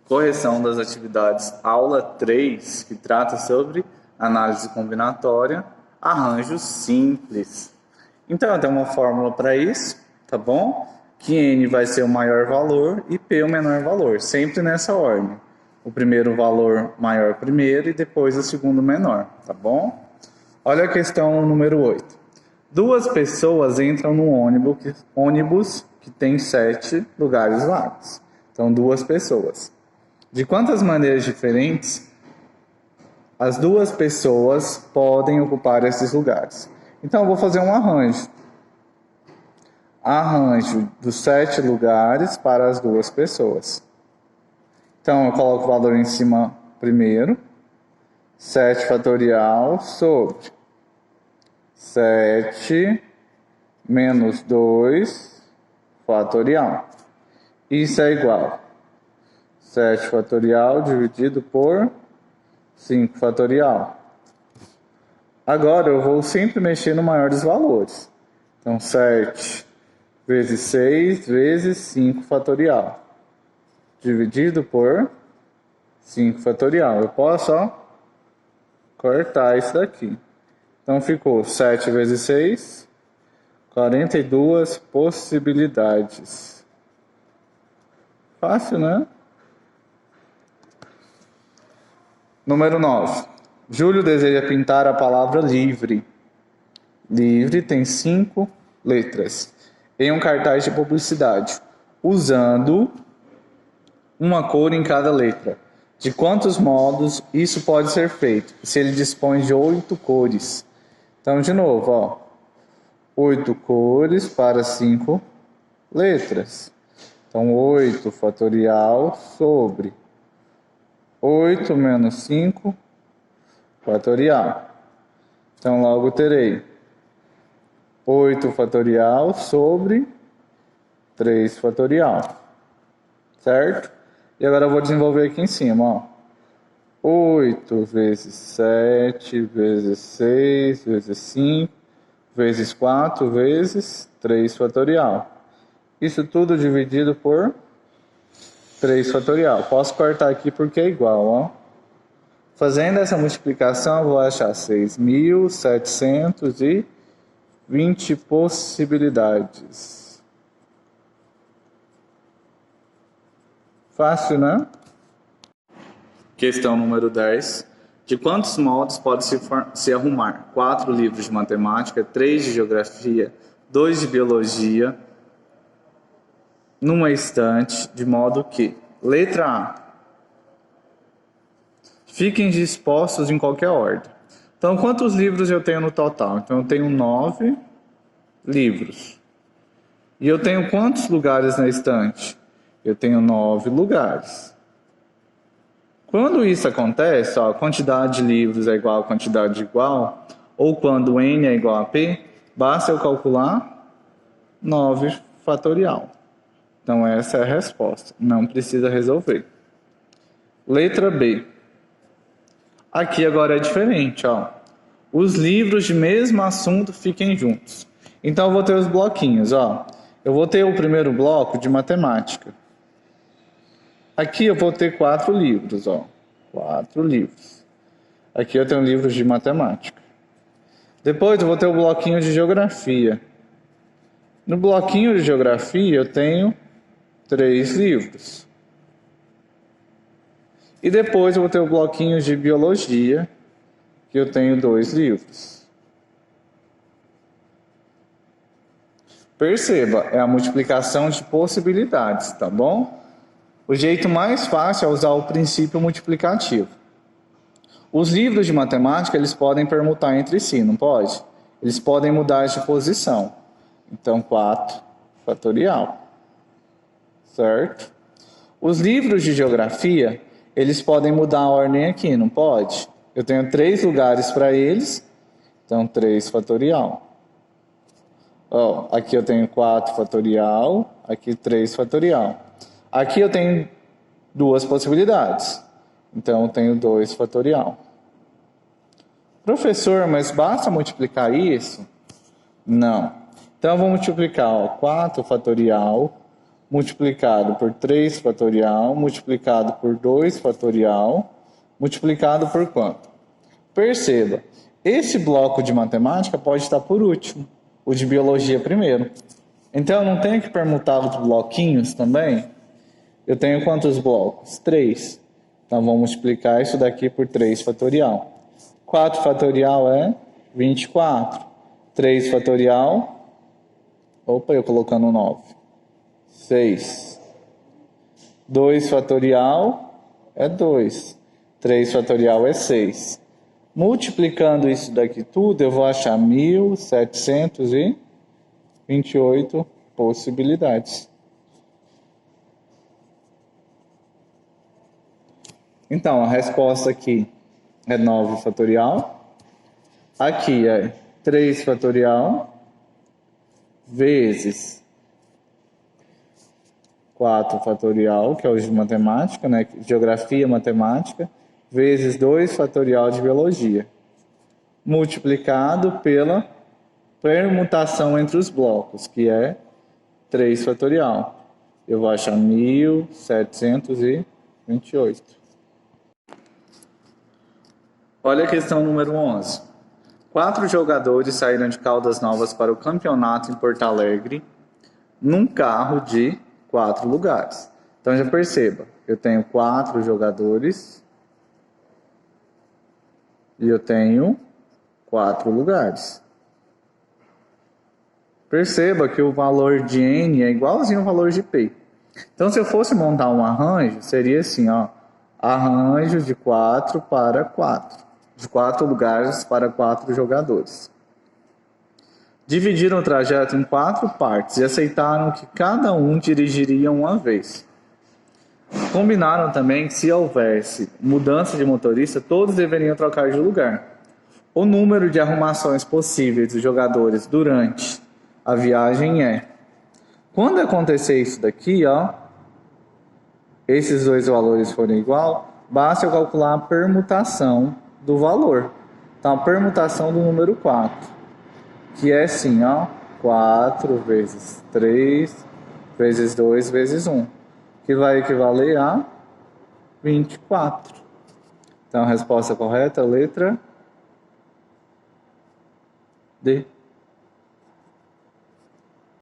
Correção das atividades, aula 3, que trata sobre análise combinatória, arranjos simples. Então, eu tenho uma fórmula para isso, tá bom? Que N vai ser o maior valor e P o menor valor, sempre nessa ordem. O primeiro valor maior primeiro e depois o segundo menor, tá bom? Olha a questão número 8. Duas pessoas entram no ônibus que tem 7 lugares vagos. Então, duas pessoas. De quantas maneiras diferentes as duas pessoas podem ocupar esses lugares? Então, eu vou fazer um arranjo. Arranjo dos 7 lugares para as duas pessoas. Então, eu coloco o valor em cima primeiro. 7 fatorial sobre 7 menos 2 fatorial. Isso é igual 7 fatorial dividido por 5 fatorial. Agora eu vou sempre mexer no maior dos valores. Então 7 vezes 6 vezes 5 fatorial. Dividido por 5 fatorial. Eu posso cortar isso daqui. Então ficou 7 vezes 6, 42 possibilidades. Fácil, né? Número 9. Júlio deseja pintar a palavra livre. Livre tem 5 letras. Em um cartaz de publicidade, usando uma cor em cada letra. De quantos modos isso pode ser feito? Se ele dispõe de 8 cores. Então, de novo, 8 cores para 5 letras. Então, 8 fatorial sobre 8 menos 5 fatorial. Então, logo terei 8 fatorial sobre 3 fatorial. Certo? E agora eu vou desenvolver aqui em cima, 8 vezes 7 vezes 6 vezes 5 vezes 4 vezes 3 fatorial. Isso tudo dividido por 3 fatorial. Posso cortar aqui porque é igual, Fazendo essa multiplicação, eu vou achar 6.720 possibilidades. Fácil, né? Questão número 10. De quantos modos pode-se arrumar 4 livros de matemática, 3 de geografia, 2 de biologia, numa estante, de modo que, letra A, fiquem dispostos em qualquer ordem. Então, quantos livros eu tenho no total? Então, eu tenho 9 livros. E eu tenho quantos lugares na estante? Eu tenho 9 lugares. Quando isso acontece, a quantidade de livros é igual a quantidade igual, ou quando N é igual a P, basta eu calcular 9 fatorial. Então, essa é a resposta. Não precisa resolver. Letra B. Aqui agora é diferente, Os livros de mesmo assunto fiquem juntos. Então eu vou ter os bloquinhos, Eu vou ter o primeiro bloco de matemática. Aqui eu vou ter 4 livros, 4 livros. Aqui eu tenho livros de matemática. Depois eu vou ter o bloquinho de geografia. No bloquinho de geografia eu tenho 3 livros. E depois eu vou ter o bloquinho de biologia, que eu tenho 2 livros. Perceba, é a multiplicação de possibilidades, tá bom? O jeito mais fácil é usar o princípio multiplicativo. Os livros de matemática, eles podem permutar entre si, não pode? Eles podem mudar de posição. Então, 4 fatorial. Certo? Os livros de geografia, eles podem mudar a ordem aqui, não pode? Eu tenho 3 lugares para eles, então 3 fatorial. Aqui eu tenho 4 fatorial, aqui 3 fatorial. Aqui eu tenho 2 possibilidades, então eu tenho 2 fatorial. Professor, mas basta multiplicar isso? Não. Então eu vou multiplicar 4 fatorial multiplicado por 3 fatorial, multiplicado por 2 fatorial, multiplicado por quanto? Perceba, esse bloco de matemática pode estar por último, o de biologia primeiro. Então, eu não tenho que permutar os bloquinhos também? Eu tenho quantos blocos? 3. Então, vamos multiplicar isso daqui por 3 fatorial. 4 fatorial é 24. 3 fatorial, opa, eu colocando 9. 6. 2 fatorial é 2. 3 fatorial é 6. Multiplicando isso daqui tudo, eu vou achar 1.728 possibilidades. Então, a resposta aqui é 9 fatorial. Aqui é 3 fatorial vezes 4 fatorial, que é o de matemática, né? Geografia matemática, vezes 2 fatorial de biologia, multiplicado pela permutação entre os blocos, que é 3 fatorial. Eu vou achar 1.728. Olha a questão número 11. 4 jogadores saíram de Caldas Novas para o campeonato em Porto Alegre num carro de 4 lugares. Então já perceba, eu tenho 4 jogadores e eu tenho 4 lugares. Perceba que o valor de N é igualzinho ao valor de P. Então, se eu fosse montar um arranjo, seria assim, ó, arranjo de 4 para 4. De 4 lugares para 4 jogadores. Dividiram o trajeto em 4 partes e aceitaram que cada um dirigiria uma vez. Combinaram também que, se houvesse mudança de motorista, todos deveriam trocar de lugar. O número de arrumações possíveis dos jogadores durante a viagem é... Quando acontecer isso daqui, ó, esses dois valores forem igual, basta eu calcular a permutação do valor. Então, a permutação do número 4, que é assim, ó, 4 vezes 3 vezes 2 vezes 1, que vai equivaler a 24. Então, a resposta correta é a letra D.